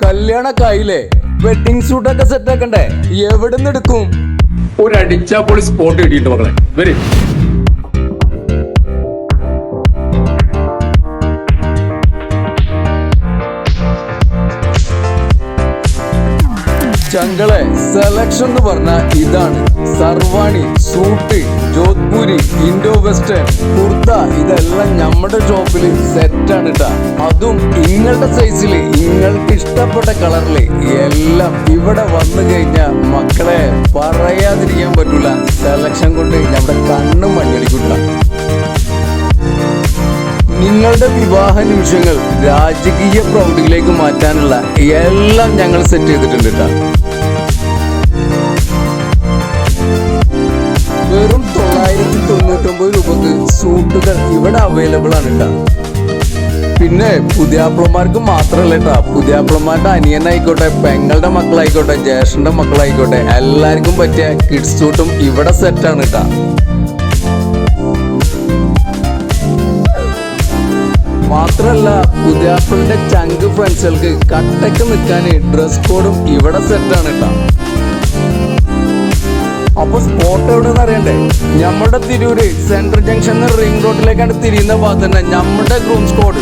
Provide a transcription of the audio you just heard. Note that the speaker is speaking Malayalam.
കല്യാണൊക്കെ ആയില്ലേ? വെഡിങ് സൂട്ടൊക്കെ സെറ്റ് ആക്കണ്ടേ? എവിടെ നിന്ന് എടുക്കും? ഒരു അടിച്ചാപ്പൊളി സ്പോട്ട് കിട്ടിയിട്ട് മക്കളെ വരും. ചങ്കളെ സെലക്ഷൻ എന്ന് പറഞ്ഞ ഇതാണ്. സർവാണി, സൂട്ട്, ജോധ്പൂരി, ഇൻഡോ വെസ്റ്റേൺ, കുർത്ത ഇതെല്ലാം നമ്മുടെ ഷോപ്പില് സെറ്റാണ് ട്ടാ. അതും ഇങ്ങളുടെ സൈസില് നിങ്ങൾക്ക് ഇഷ്ടപ്പെട്ട കളറില് എല്ലാം ഇവിടെ വന്നു കഴിഞ്ഞാ മക്കളെ പറയാതിരിക്കാൻ പറ്റൂല. സെലക്ഷൻ കൊണ്ട് നമ്മുടെ കണ്ണും മഞ്ഞളിക്കൂട്ട. നിങ്ങളുടെ വിവാഹ നിമിഷങ്ങൾ രാജകീയ പ്രൗഢിയിലേക്ക് മാറ്റാനുള്ള എല്ലാം ഞങ്ങൾ സെറ്റ് ചെയ്തിട്ടുണ്ട് ട്ടാ. വെറും 999 രൂപക്ക് സൂട്ടുകൾ ഇവിടെ അവൈലബിൾ ആണ് ട്ടാ. പിന്നെ പുതിയാപ്പിളമാർക്ക് മാത്രമല്ല ട്ടാ, പുതിയാപ്പിളമാരുടെ അനിയനായിക്കോട്ടെ, പെങ്ങളുടെ മക്കളായിക്കോട്ടെ, ജ്യേഷ്ഠന്റെ മക്കളായിക്കോട്ടെ, എല്ലാവർക്കും പറ്റിയ കിഡ്സ് സൂട്ടും ഇവിടെ സെറ്റാണ് ട്ടാ. മാത്രല്ല പുതിയാപ്പിളിന്റെ ചങ്ക് ഫ്രണ്ട്സുകൾക്ക് കട്ടക്ക് നിൽക്കാന് ഡ്രസ് കോഡും ഇവിടെ സെറ്റാണ് ട്ടാ. അപ്പൊ സ്പോട്ട് എവിടെന്ന് അറിയണ്ടേ? നമ്മുടെ തിരൂര് സെൻട്രൽ ജംഗ്ഷൻ റിംഗ് റോഡിലേക്കാണ് തിരിയുന്ന ഭാഗത്ത് തന്നെ നമ്മുടെ ഗ്രൂംസ് കോഡ്.